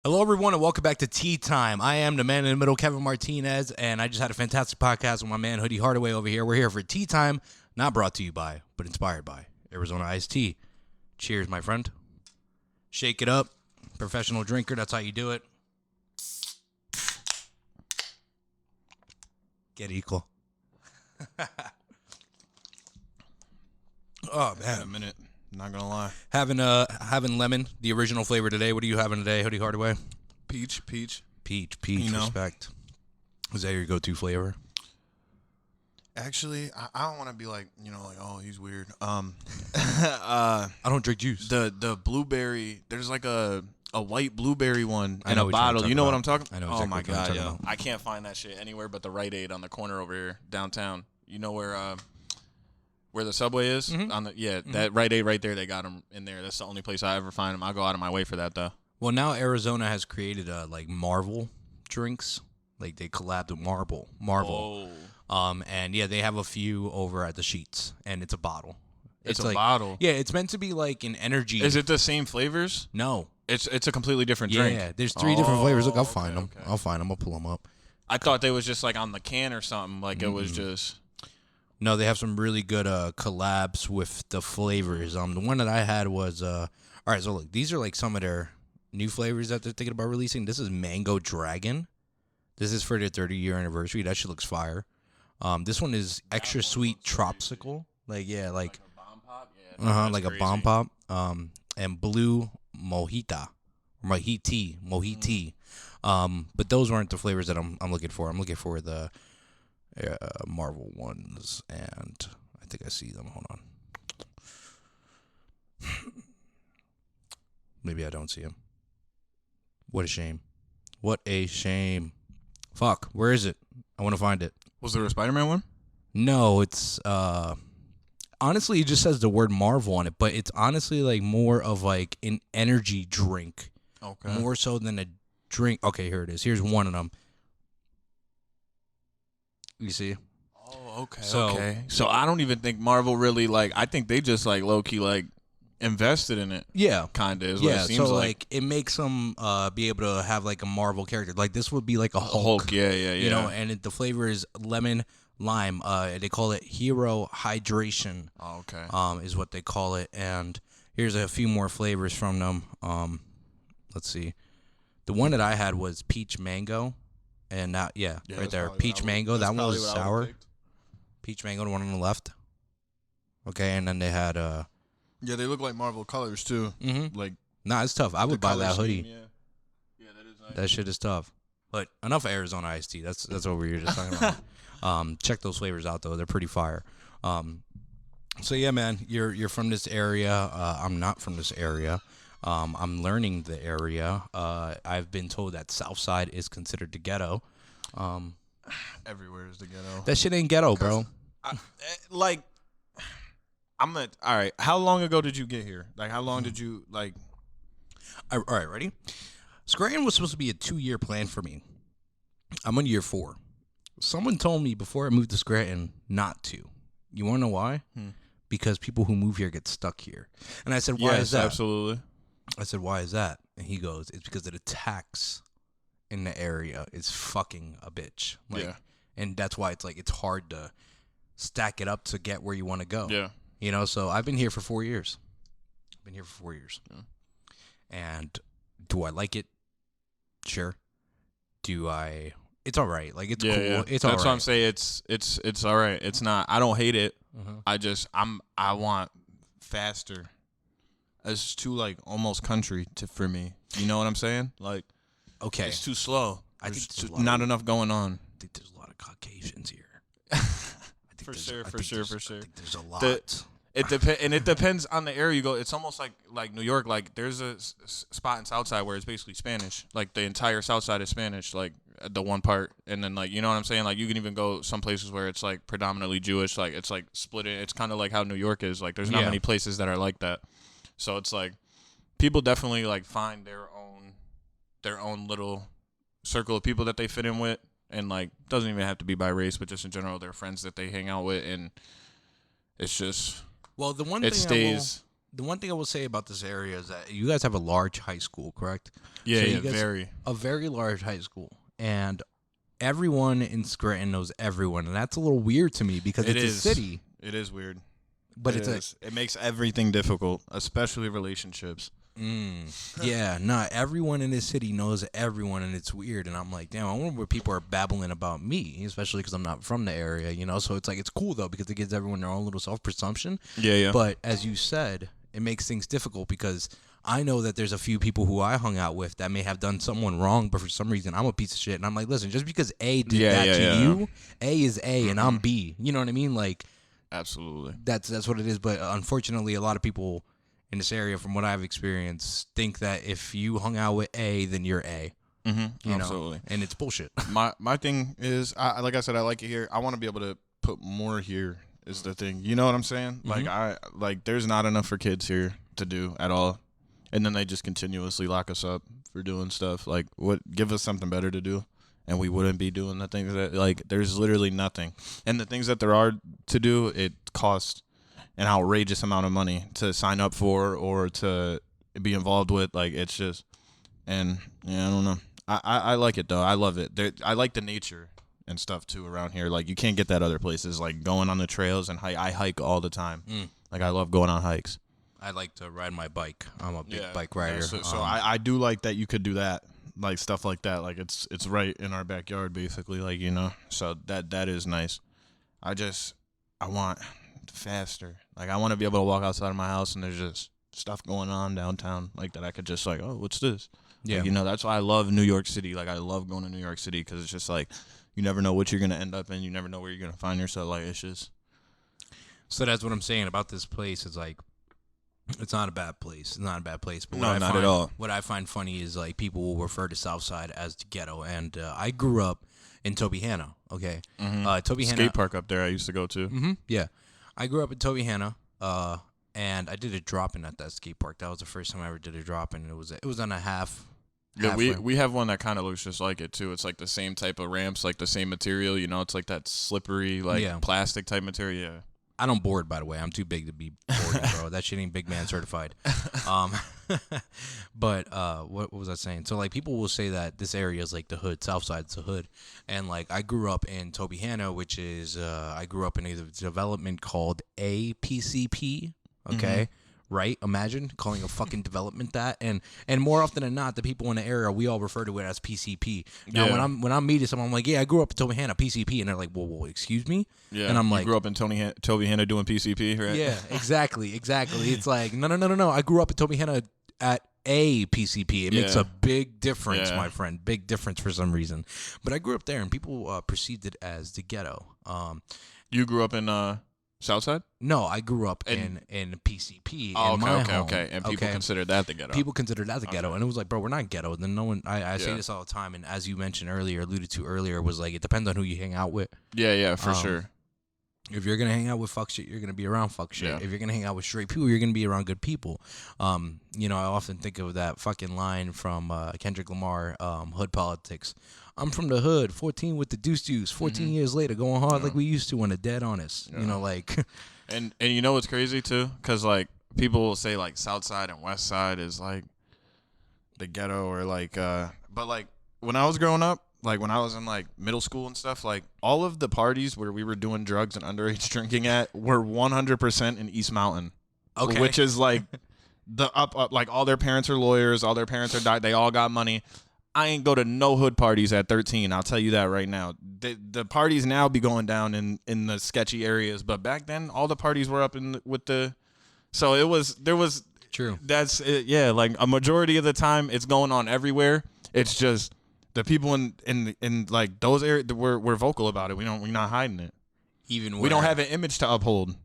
Hello, everyone, and welcome back to Tea Time. I am the man in the middle, Kevin Martinez, and I just had a fantastic podcast with my man, Hoodie Hardaway, over here. We're here for Tea Time, not brought to you by, but inspired by Arizona Iced Tea. Cheers, my friend. Shake it up. Professional drinker, that's how you do it. Get equal. Oh, man. A minute. Not gonna lie. Having lemon, the original flavor today. What are you having today, Hoodie Hardaway? Peach. Peach, You know. respect. Is that your go-to flavor? Actually, I don't want to be like, oh, he's weird. I don't drink juice. The blueberry. There's like a white blueberry one I in know a what you're bottle. talking You know what about. I'm talking? I know Oh exactly my what you're god, talking yo! about. I can't find that shit anywhere but the Rite Aid on the corner over here downtown. You know where the Subway is? Mm-hmm. That Rite Aid right there. They got them in there. That's the only place I ever find them. I go out of my way for that though. Well, now Arizona has created like Marvel drinks. Like they collabed with Marvel. And yeah, they have a few over at the Sheets, and it's a bottle. It's a like, bottle. Yeah, it's meant to be like an energy. Is it the same flavors? No. It's a completely different drink. Yeah, there's 3 different flavors. Look, I'll find them. Okay. I'll find them. I'll pull them up. I thought they was just like on the can or something. Like it was Mm-hmm. just. No, they have some really good collabs with the flavors. The one that I had was all right. So look, these are like some of their new flavors that they're thinking about releasing. This is Mango Dragon. This is for their 30-year anniversary. That shit looks fire. This one is extra sweet Tropsicle. Like a bomb pop? Yeah. like a bomb pop. And blue Mojita, Mojiti. But those weren't the flavors that I'm looking for. I'm looking for the Marvel ones, and I think I see them. Hold on. Maybe I don't see them. What a shame. What a shame. Fuck. Where is it? I want to find it. Was there a Spider-Man one? No, it's honestly it just says the word Marvel on it, but it's honestly like more of like an energy drink. Okay. More so than a drink. Okay, here it is. Here's one of them. You see? Oh, okay. So- So I don't even think Marvel really I think they just low-key invested in it. Yeah. Kind of is what Yeah, it seems so like. it makes them be able to have like a Marvel character. Like this would be like a Hulk. Yeah. You know, and the flavor is lemon lime. They call it Hero Hydration. Oh, okay. Is what they call it. And here's a few more flavors from them. Let's see. The one that I had was peach mango, and that right that's there, probably peach what I would- mango. that's That one probably was what I would've sour. picked. Peach mango, the one on the left. Okay, and then they had Yeah, they look like Marvel colors too. Like Nah, it's tough. I would buy that hoodie. Yeah, that is nice. That shit is tough. But enough of Arizona iced tea. That's what we were just talking about. Check those flavors out though; they're pretty fire. So yeah, man, you're from this area. I'm not from this area. I'm learning the area. I've been told that Southside is considered the ghetto. Everywhere is the ghetto. That shit ain't ghetto, bro. All right. How long ago did you get here? How long did you All right, ready? Scranton was supposed to be a 2-year plan for me. I'm on year 4. Someone told me before I moved to Scranton not to. You want to know why? Because people who move here get stuck here. And I said, why is that? Absolutely. I said, why is that? And he goes, it's because of the tax in the area is fucking a bitch. Yeah. And that's why it's hard to stack it up to get where you want to go. Yeah. You know, so I've been here for 4 years. Yeah. And do I like it? Sure. Do I? It's all right. Like, it's cool. Yeah. It's all right. That's what I'm saying. It's all right. It's not. I don't hate it. Uh-huh. I want faster. It's too almost country for me. You know what I'm saying? Okay. It's too slow. I think There's there's a lot not of- enough going on. I think there's a lot of Caucasians here. For sure. I think there's a lot. It depends on the area you go. It's almost like New York. There's a spot in Southside where it's basically Spanish. The entire Southside is Spanish. The one part, and then you know what I'm saying. You can even go some places where it's predominantly Jewish. It's split in. It's kind of like how New York is. There's not many places that are like that. So it's people definitely find their own little circle of people that they fit in with, and doesn't even have to be by race, but just in general, their friends that they hang out with, and it's just Well, the one it thing stays The one thing I will say about this area is that you guys have a large high school, correct? Yeah, So yeah, you guys- very. A very large high school, and everyone in Scranton knows everyone, and that's a little weird to me because It it's is. a city, It is weird. but It makes everything difficult, especially relationships. yeah, no, everyone in this city knows everyone, and it's weird. And I'm like, damn, I wonder where people are babbling about me, especially because I'm not from the area, you know. So it's like it's cool though because it gives everyone their own little self presumption. Yeah, yeah. But as you said, it makes things difficult because I know that there's a few people who I hung out with that may have done someone wrong, but for some reason I'm a piece of shit, and I'm like, listen, just because A did that to you, A is A, and I'm B. You know what I mean? Like, Absolutely. that's what it is. But unfortunately, a lot of people in this area, from what I've experienced, think that if you hung out with A, then you're A. Mm-hmm. You Absolutely. know? And it's bullshit. My thing is, like I said, I like it here. I want to be able to put more here. Is the thing. You know what I'm saying? Like there's not enough for kids here to do at all, and then they just continuously lock us up for doing stuff. Like, what? Give us something better to do, and we wouldn't be doing the things that there's literally nothing. And the things that there are to do, it costs an outrageous amount of money to sign up for or to be involved with. Like, it's just, and yeah, I don't know. I like it though. I love it. I like the nature and stuff too around here. Like, you can't get that other places. Like, going on the trails and I hike all the time. Like, I love going on hikes. I like to ride my bike. I'm a big bike rider. Yeah, so I do like that you could do that, like stuff like that. Like, it's right in our backyard, basically. Like, you know, so that is nice. I want faster. Like, I want to be able to walk outside of my house and there's just stuff going on downtown like that. I could just like, oh, what's this? Yeah, like, you know, that's why I love New York City. Like, I love going to New York City because it's just like you never know what you're gonna end up in. You never know where you're gonna find yourself. Like, it's just. So that's what I'm saying about this place. Is like, it's not a bad place. It's not a bad place. But No, not at all. What I find funny is like people will refer to Southside as the ghetto, and I grew up in Tobyhanna. Okay, Tobyhanna Skate park up there I used to go to. Yeah, I grew up in Tobyhanna, and I did a drop-in at that skate park. That was the first time I ever did a drop-in. It was on a half. Yeah, we have one that kind of looks just like it too. It's like the same type of ramps, like the same material. You know, it's like that slippery, like plastic type material. Yeah. I don't board, by the way. I'm too big to be boarding, bro. That shit ain't big man certified. But what was I saying? So like people will say that this area is like the hood, Southside's the hood, and like I grew up in Tobyhanna, which is I grew up in a development called APCP. Okay. Right? Imagine calling a fucking development that, and more often than not, the people in the area, we all refer to it as PCP. Now, when I'm meeting someone, I'm like, yeah, I grew up in Tobyhanna, PCP, and they're like, whoa, excuse me? Yeah, and I'm like, you grew up in Tobyhanna doing PCP, right? Yeah, exactly. It's like, no. I grew up in Tobyhanna at a PCP. It makes a big difference, my friend. Big difference for some reason. But I grew up there, and people perceived it as the ghetto. You grew up in Southside? No, I grew up in PCP. Oh, in my home. okay. And people consider that the ghetto. People consider that the ghetto, and it was like, bro, we're not ghetto. Then no one. I say this all the time, and as you mentioned earlier, alluded to earlier, was like it depends on who you hang out with. Yeah, for sure. If you're gonna hang out with fuck shit, you're gonna be around fuck shit. Yeah. If you're gonna hang out with straight people, you're gonna be around good people. You know, I often think of that fucking line from Kendrick Lamar, Hood Politics. I'm from the hood, 14 with the deuce, 14 years later, going hard like we used to when the dead honest. You know, like. And you know what's crazy too? Because like people will say like South Side and West Side is like the ghetto or like, but like when I was growing up, like when I was in like middle school and stuff, like all of the parties where we were doing drugs and underage drinking at were 100% in East Mountain. Okay. Which is like the up, like all their parents are lawyers, all their parents are died, they all got money. I ain't go to no hood parties at 13. I'll tell you that right now. The parties now be going down in the sketchy areas, but back then all the parties were up with the. So there was True. That's it, yeah. Like a majority of the time, it's going on everywhere. It's just the people in like those areas we're vocal about it. We're not hiding it. We don't have an image to uphold.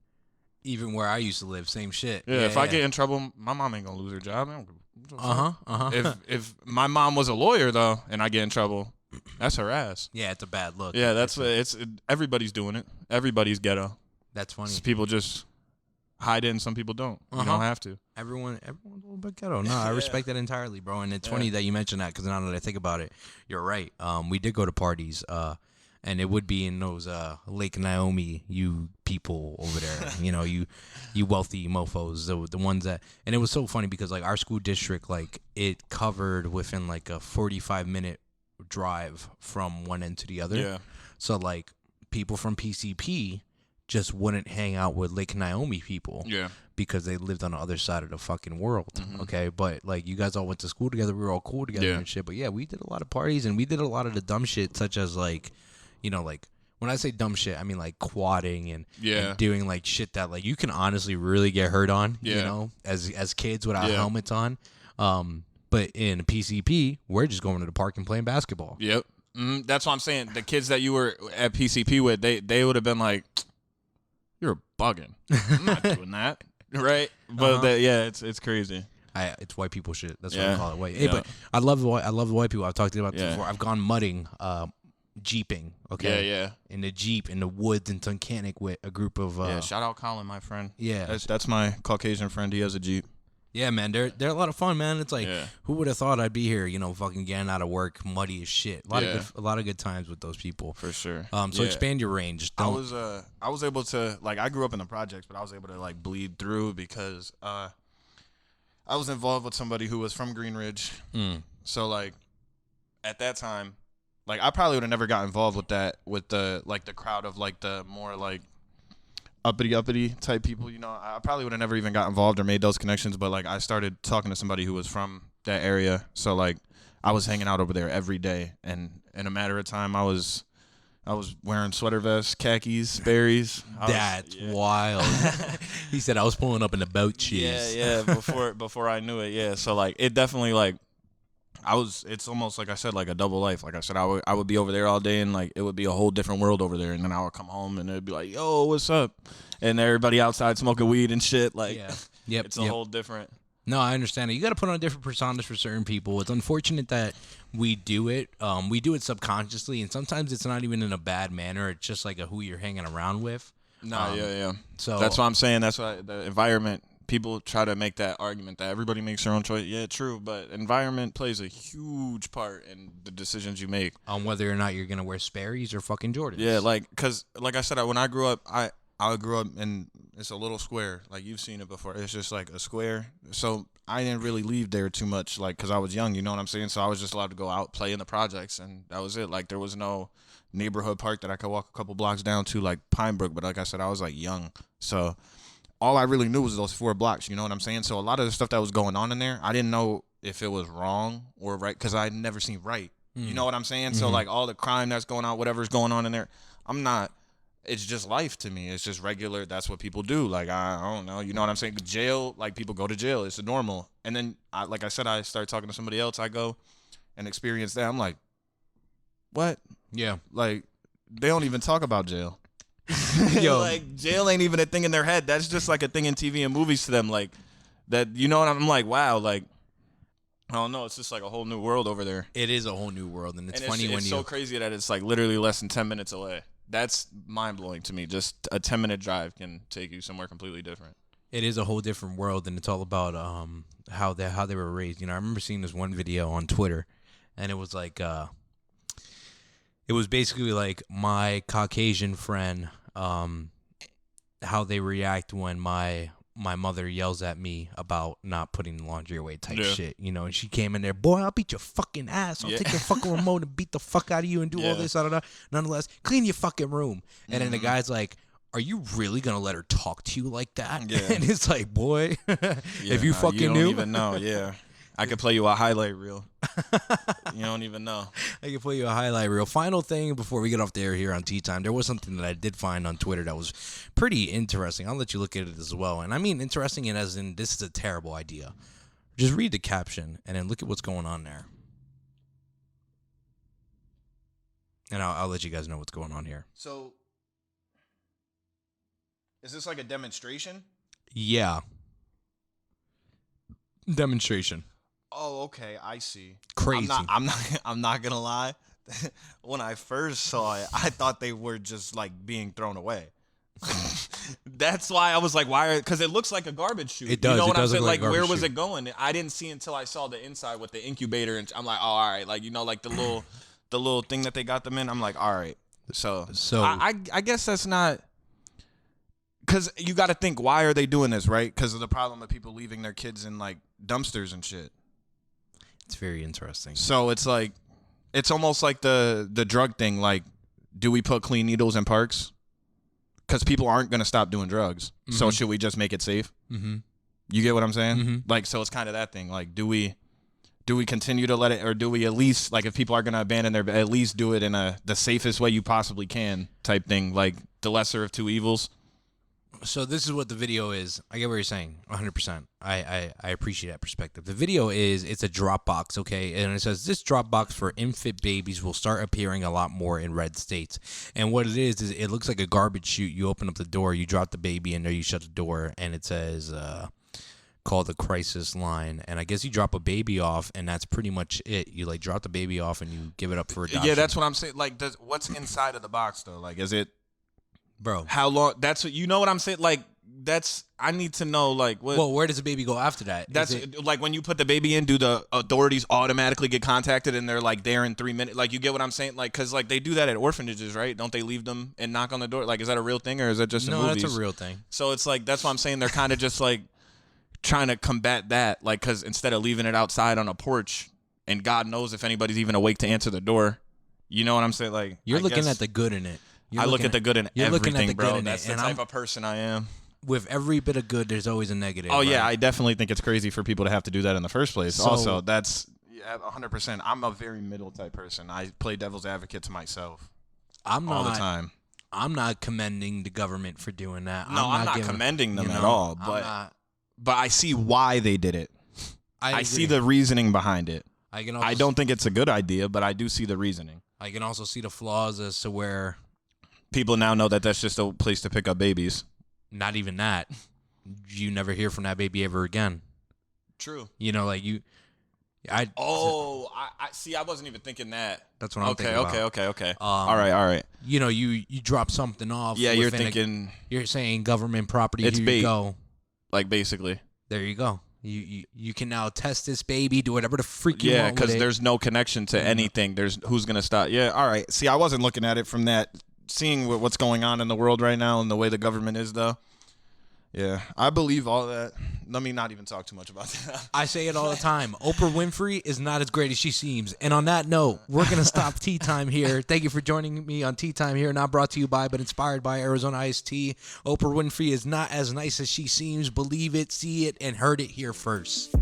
Even where I used to live, same shit. Yeah. If I get in trouble, my mom ain't gonna lose her job. If my mom was a lawyer though, and I get in trouble, that's her ass. Yeah, it's a bad look. Yeah, everybody's doing it. Everybody's ghetto. That's funny. Some people just hide it, and some people don't. You don't have to. Everyone's a little bit ghetto. No, I respect that entirely, bro. And it's funny that you mentioned that because now that I think about it, you're right. We did go to parties. and it would be in those Lake Naomi, you people over there, you wealthy mofos, the ones that, and it was so funny because like our school district, like it covered within like a 45-minute drive from one end to the other. Yeah. So like people from PCP just wouldn't hang out with Lake Naomi people. Yeah. Because they lived on the other side of the fucking world. Mm-hmm. Okay. But like you guys all went to school together. We were all cool together and shit. But yeah, we did a lot of parties and we did a lot of the dumb shit, such as like, like when I say dumb shit, I mean like quadding and doing like shit that like you can honestly really get hurt on, as kids without helmets on. But in PCP, we're just going to the park and playing basketball. Yep. That's what I'm saying. The kids that you were at PCP with, they would have been like, "You're bugging. I'm not doing that." Right? But it's crazy. It's white people shit. That's what I call it. White. Hey, Yeah. but I love the white people. I've talked about this before. I've gone mudding, jeeping. Okay. Yeah. In the Jeep in the woods in Tunkhannock with a group of. Shout out Colin, my friend. Yeah. That's my Caucasian friend. He has a Jeep. Yeah, man, they're a lot of fun, man. It's like, who would have thought I'd be here? Fucking getting out of work, muddy as shit. A lot of good times with those people, for sure. So expand your range. I was able to, like, I grew up in the projects, but I was able to like bleed through because I was involved with somebody who was from Green Ridge. So like at that time, like I probably would have never got involved with that, with the crowd of like the more like uppity type people, I probably would have never even got involved or made those connections, but like I started talking to somebody who was from that area, so like I was hanging out over there every day, and in a matter of time I was wearing sweater vests, khakis, Sperry's. That's wild. He said I was pulling up in the boat shoes. Yeah, before I knew it, so like it definitely like it's almost like I said, like a double life. Like I said, I would be over there all day, and like it would be a whole different world over there. And then I would come home, and it'd be like, "Yo, what's up?" And everybody outside smoking weed and shit. Like, it's a whole different. No, I understand it. You got to put on different personas for certain people. It's unfortunate that we do it. We do it subconsciously, and sometimes it's not even in a bad manner. It's just like who you're hanging around with. No, So that's what I'm saying. That's why the environment. People try to make that argument that everybody makes their own choice. Yeah, true, but environment plays a huge part in the decisions you make. On whether or not you're going to wear Sperry's or fucking Jordans. Yeah, because like I said, when I grew up, I grew up in, it's a little square. Like, you've seen it before. It's just like a square. So I didn't really leave there too much, like, because I was young, you know what I'm saying? So I was just allowed to go out, play in the projects, and that was it. Like, there was no neighborhood park that I could walk a couple blocks down to, like Pine Brook. But like I said, I was, like, young. So all I really knew was those 4 blocks, you know what I'm saying? So a lot of the stuff that was going on in there, I didn't know if it was wrong or right, because I'd never seen right. You know what I'm saying? So, like, all the crime that's going on, whatever's going on in there, it's just life to me. It's just regular. That's what people do. Like, I don't know. You know what I'm saying? Jail, like, people go to jail. It's normal. And then, like I said, I start talking to somebody else. I go and experience that. I'm like, what? Yeah. Like, they don't even talk about jail. Yo. Like, jail ain't even a thing in their head. That's just like a thing in TV and movies to them. Like, that, you know what I'm like, wow, like, I don't know. It's just like a whole new world over there. It is a whole new world, and it's funny when it's so crazy that it's like literally less than 10 minutes away. That's mind-blowing to me. Just a 10-minute drive can take you somewhere completely different. It is a whole different world, and it's all about how they were raised. I remember seeing this one video on Twitter, and it was like it was basically like my Caucasian friend, how they react when my mother yells at me about not putting the laundry away type shit, and she came in there, boy, I'll beat your fucking ass. I'll take your fucking remote and beat the fuck out of you and do all this, nonetheless, clean your fucking room. And then the guy's like, are you really going to let her talk to you like that? Yeah. And it's like, boy, if you fucking you don't knew. even know, yeah. I could play you a highlight reel. You don't even know. I can play you a highlight reel. Final thing before we get off the air here on Tea Time. There was something that I did find on Twitter that was pretty interesting. I'll let you look at it as well. And I mean interesting as in this is a terrible idea. Just read the caption and then look at what's going on there. And I'll let you guys know what's going on here. So, is this like a demonstration? Yeah. Demonstration. Oh, okay, I see. Crazy. I'm not gonna lie. When I first saw it, I thought they were just like being thrown away. That's why I was like, why? Because it looks like a garbage chute. It does. You know it what does I'm saying? look Like, like where garbage was chute. it going? I didn't see until I saw the inside with the incubator, and I'm like, oh, all right, like, like the little thing that they got them in. I'm like, all right. So I I guess that's not. Because you got to think, why are they doing this, right? Because of the problem of people leaving their kids in, like, dumpsters and shit. It's very interesting. So it's like, it's almost like the drug thing. Like, do we put clean needles in parks? Because people aren't going to stop doing drugs. Mm-hmm. So should we just make it safe? Mm-hmm. You get what I'm saying? Mm-hmm. Like, so it's kind of that thing. Like, do we continue to let it, or do we at least, like, if people are going to abandon their, at least do it in the safest way you possibly can type thing, like the lesser of two evils? So this is what the video is. I get what you're saying, 100%. I appreciate that perspective. The video is, it's a drop box, okay? And it says, this drop box for infant babies will start appearing a lot more in red states. And what it is it looks like a garbage chute. You open up the door, you drop the baby in there, you shut the door, and it says, call the crisis line. And I guess you drop a baby off, and that's pretty much it. You, like, drop the baby off, and you give it up for adoption. Yeah, that's what I'm saying. Like, what's inside of the box, though? Like, is it... Bro, how long? That's what, you know what I'm saying. Like, that's, I need to know, like, what. Well, where does the baby go after that? That's like when you put the baby in, do the authorities automatically get contacted and they're like there in 3 minutes? Like, you get what I'm saying? Like, because like they do that at orphanages, right? Don't they leave them and knock on the door? Like, is that a real thing or is that just in movies? That's a real thing. So it's like, that's what I'm saying. They're kind of just like trying to combat that, like, because instead of leaving it outside on a porch, and God knows if anybody's even awake to answer the door, you know what I'm saying? Like, you're looking at the good in it. I look at the good in everything, bro. That's the type of person I am. With every bit of good, there's always a negative. Oh, yeah. I definitely think it's crazy for people to have to do that in the first place. So, also, that's 100%. I'm a very middle type person. I play devil's advocate to myself all the time. I'm not commending the government for doing that. No, I'm not commending them at all. But I see why they did it. I see the reasoning behind it. I don't think it's a good idea, but I do see the reasoning. I can also see the flaws as to where people now know that that's just a place to pick up babies. Not even that. You never hear from that baby ever again. True. You know, like you. I see. I wasn't even thinking that. That's what I'm thinking about. Okay. All right. You know, you drop something off. Yeah, you're thinking. You're saying government property. It's here bait. You go. Like, basically. There you go. You can now test this baby, do whatever the freak you want. Yeah, because there's no connection to anything. There's who's gonna stop. Yeah, all right. See, I wasn't looking at it from that. Seeing what's going on in the world right now and the way the government is, though. Yeah, I believe all that. Let me not even talk too much about that. I say it all the time. Oprah Winfrey is not as great as she seems. And on that note, we're going to stop Tea Time here. Thank you for joining me on Tea Time here. Not brought to you by, but inspired by Arizona Iced Tea. Oprah Winfrey is not as nice as she seems. Believe it, see it, and heard it here first.